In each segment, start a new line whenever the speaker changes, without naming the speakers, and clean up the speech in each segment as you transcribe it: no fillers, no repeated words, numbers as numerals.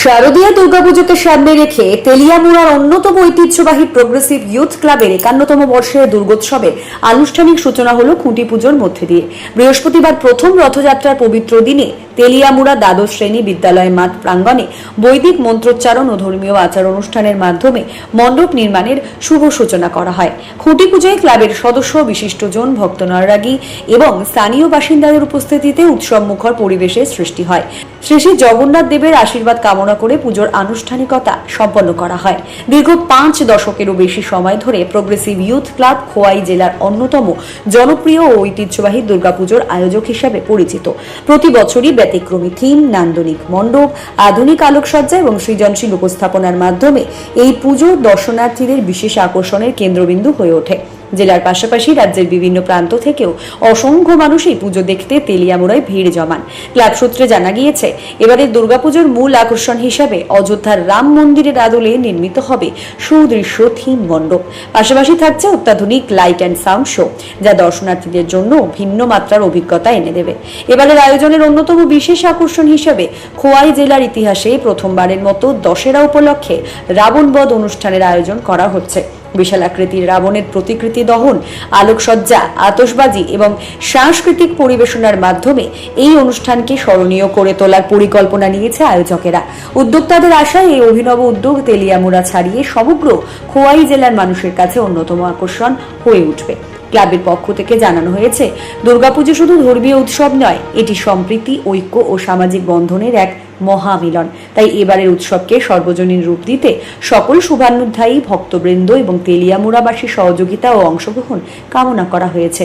শারদীয়া দুর্গাপুজোকে সামনে রেখে তেলিয়ামুড়ার অন্যতম ঐতিহ্যবাহী প্রোগ্রেসিভ ইউথ ক্লাবের 51তম বর্ষের দুর্গোৎসবের আনুষ্ঠানিক সূচনা হলো খুঁটি পুজোর মধ্যে দিয়ে। বৃহস্পতিবার প্রথম রথযাত্রার পবিত্র দিনে তেলিয়ামুড়া দ্বাদশ শ্রেণী বিদ্যালয় মাঠ প্রাঙ্গণে বৈদিক মন্ত্রোচ্চারণ ও ধর্মীয় আচার অনুষ্ঠানের মাধ্যমে মণ্ডপ নির্মাণের শুভ সূচনা করা হয়। খুঁটি পুজোয় ক্লাবের সদস্য, বিশিষ্টজন, ভক্তনয়রাগী এবং স্থানীয় বাসিন্দাদের উপস্থিতিতে উৎসবমুখর পরিবেশের সৃষ্টি হয়। শ্রী শ্রী জগন্নাথ দেবের আশীর্বাদ কামনা করে পুজোর আনুষ্ঠানিকতা সম্পন্ন করা হয়। দীর্ঘ 5 দশকেরও বেশি সময় ধরে প্রোগ্রেসিভ ইউথ ক্লাব খোয়াই জেলার অন্যতম জনপ্রিয় ও ঐতিহ্যবাহী দুর্গাপুজোর আয়োজক হিসেবে পরিচিত। প্রতি বছরই ব্যতিক্রমী থিম, নান্দনিক মণ্ডপ, আধুনিক আলোকসজ্জা এবং সৃজনশীল উপস্থাপনার মাধ্যমে এই পুজো দর্শনার্থীদের বিশেষ আকর্ষণের কেন্দ্রবিন্দু হয়ে ওঠে। জেলার পাশাপাশি রাজ্যের বিভিন্ন প্রান্ত থেকেও অসংখ্য মানুষ এই পুজো দেখতে তেলিয়ামুড়ায় ভিড় জমান। ক্লাব সূত্রে জানা গিয়েছে, এবারের দুর্গাপুজোর মূল আকর্ষণ হিসাবে অযোধ্যার রাম মন্দিরের আদলে নির্মিত হবে সুদৃশ্য থিম মণ্ডপ। পাশাপাশি থাকছে অত্যাধুনিক লাইট অ্যান্ড সাউন্ড শো, যা দর্শনার্থীদের জন্য ভিন্ন মাত্রার অভিজ্ঞতা এনে দেবে। এবারের আয়োজনের অন্যতম বিশেষ আকর্ষণ হিসাবে খোয়াই জেলার ইতিহাসে প্রথমবারের মতো দশেরা উপলক্ষে রাবণ বধ অনুষ্ঠানের আয়োজন করা হচ্ছে। বিশাল আকৃতির রাবণের প্রতিকৃতি দহন, আলোকসজ্জা, আতশবাজি এবং সাংস্কৃতিক পরিবেশনার মাধ্যমে এই অনুষ্ঠানকে স্মরণীয় করে তোলার পরিকল্পনা নিয়েছে আয়োজকেরা। উদ্যোক্তাদের আশায় এই অভিনব উদ্যোগ তেলিয়ামুড়া ছাড়িয়ে সমগ্র খোয়াই জেলার মানুষের কাছে অন্যতম আকর্ষণ হয়ে উঠবে। ক্লাবের পক্ষ থেকে জানানো হয়েছে, দুর্গাপুজো শুধু ধর্মীয় উৎসব নয়, এটি সম্প্রীতি, ঐক্য ও সামাজিক বন্ধনের এক মহামিলন। তাই এবারের উৎসবকে সর্বজনীন রূপ দিতে সকল শুভানুধ্যায়ী ভক্তবৃন্দ এবং তেলিয়ামুড়াবাসীর সহযোগিতা ও অংশগ্রহণ কামনা করা হয়েছে।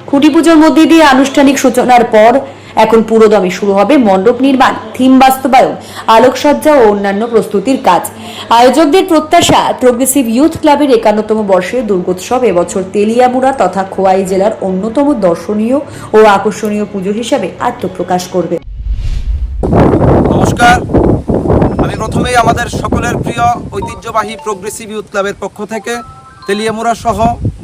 খুঁটি পুজোর মধ্যে দিয়ে আনুষ্ঠানিক সূচনার পর এখন পুরোদমে শুরু হবে মণ্ডপ নির্মাণ, থিম বাস্তবায়ন, আলোকসজ্জা ও অন্যান্য প্রস্তুতির কাজ। আয়োজকদের প্রত্যাশা, প্রোগ্রেসিভ ইউথ ক্লাবের 51তম বর্ষের দুর্গোৎসব এবছর তেলিয়ামুড়া তথা খোয়াই জেলার অন্যতম দর্শনীয় ও আকর্ষণীয় পুজো হিসাবে আত্মপ্রকাশ করবে।
নমস্কার, আমি প্রথমেই আমাদের সকলের প্রিয় ঐতিহ্যবাহী প্রোগ্রেসিভ ইউথ ক্লাবের পক্ষ থেকে তেলিয়ামুড়া সহ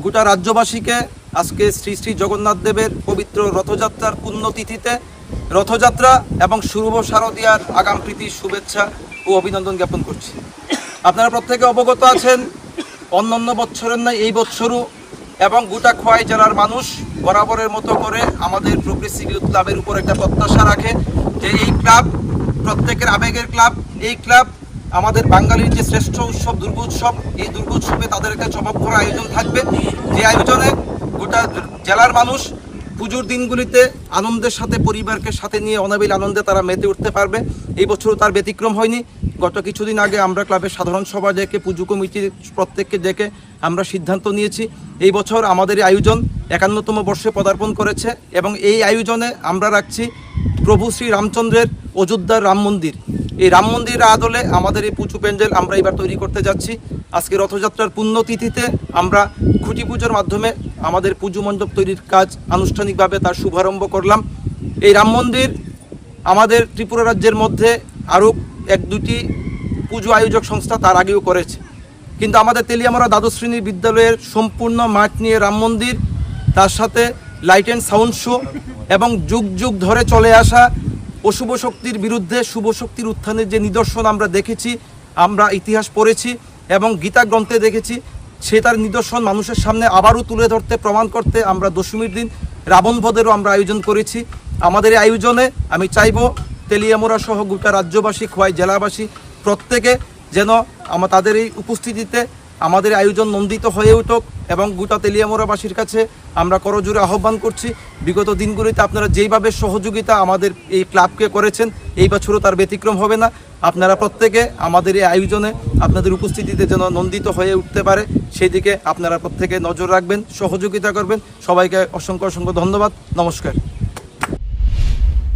গোটা রাজ্যবাসীকে আজকে শ্রী শ্রী জগন্নাথ দেবের পবিত্র রথযাত্রার পুণ্যতিথিতে রথযাত্রা এবং শুভ শারদীয়ার আগাম প্রীতির শুভেচ্ছা ও অভিনন্দন জ্ঞাপন করছি। আপনারা প্রত্যেকে অবগত আছেন, অন্যান্য বছরের ন্যায় এই বছরও এবং গোটা খোয়াই জেলার মানুষ বরাবরের মতো করে আমাদের প্রোগ্রেসিভ ইউথ ক্লাবের উপর একটা প্রত্যাশা রাখে যে এই ক্লাব প্রত্যেকের আবেগের ক্লাব। এই ক্লাব আমাদের বাঙালির যে শ্রেষ্ঠ উৎসব দুর্গোৎসব, এই দুর্গোৎসবে তাদের একটা চমকপ্রদ আয়োজন থাকবে, যে আয়োজনে গোটা জেলার মানুষ পুজোর দিনগুলিতে আনন্দের সাথে পরিবারকে সাথে নিয়ে অনাবিল আনন্দে তারা মেতে উঠতে পারবে। এই বছরও তার ব্যতিক্রম হয়নি। গত কিছুদিন আগে আমরা ক্লাবের সাধারণ সভা ডেকে পুজো কমিটির প্রত্যেককে ডেকে আমরা সিদ্ধান্ত নিয়েছি এই বছর আমাদের এই আয়োজন 51তম বর্ষে পদার্পণ করেছে এবং এই আয়োজনে আমরা রাখছি প্রভু শ্রী রামচন্দ্রের অযোধ্যার রাম মন্দির। এই রাম মন্দিরের আদলে আমাদের এই পুজো প্যান্ডেল আমরা এবার তৈরি করতে যাচ্ছি। আজকে রথযাত্রার পুণ্যতিথিতে আমরা খুঁটি পুজোর মাধ্যমে আমাদের পুজো মণ্ডপ তৈরির কাজ আনুষ্ঠানিকভাবে তার শুভারম্ভ করলাম। এই রাম মন্দির আমাদের ত্রিপুরা রাজ্যের মধ্যে আরও 1-2টি পুজো আয়োজক সংস্থা তার আগেও করেছে, কিন্তু আমাদের তেলিয়ামুড়া দ্বাদশ শ্রেণীর বিদ্যালয়ের সম্পূর্ণ মাঠ নিয়ে রাম মন্দির, তার সাথে লাইট অ্যান্ড সাউন্ড শো এবং যুগ যুগ ধরে চলে আসা অশুভ শক্তির বিরুদ্ধে শুভ শক্তির উত্থানের যে নিদর্শন আমরা দেখেছি, আমরা ইতিহাস পড়েছি এবং গীতা গ্রন্থে দেখেছি, সে তার নিদর্শন মানুষের সামনে আবারও তুলে ধরতে, প্রমাণ করতে আমরা দশমীর দিন রাবণ বধেরও আমরা আয়োজন করেছি। আমাদের এই আয়োজনে আমি চাইব তেলিয়ামুড়া সহ গোটা রাজ্যবাসী, খোয়াই জেলাবাসী প্রত্যেকে যেন তাদের এই উপস্থিতিতে আমাদের আয়োজন নন্দিত হয়ে উঠুক এবং গোটা তেলিয়ামুড়াবাসীর কাছে আমরা করজোড়ে আহ্বান করছি, বিগত দিনগুলিতে আপনারা যেইভাবে সহযোগিতা আমাদের এই ক্লাবকে করেছেন, এই বছরও তার ব্যতিক্রম হবে না। আপনারা প্রত্যেকে আমাদের এই আয়োজনে আপনাদের উপস্থিতিতে যেন নন্দিত হয়ে উঠতে পারে, সেই দিকে আপনারা প্রত্যেকে নজর রাখবেন, সহযোগিতা করবেন। সবাইকে অসংখ্য অসংখ্য ধন্যবাদ। নমস্কার।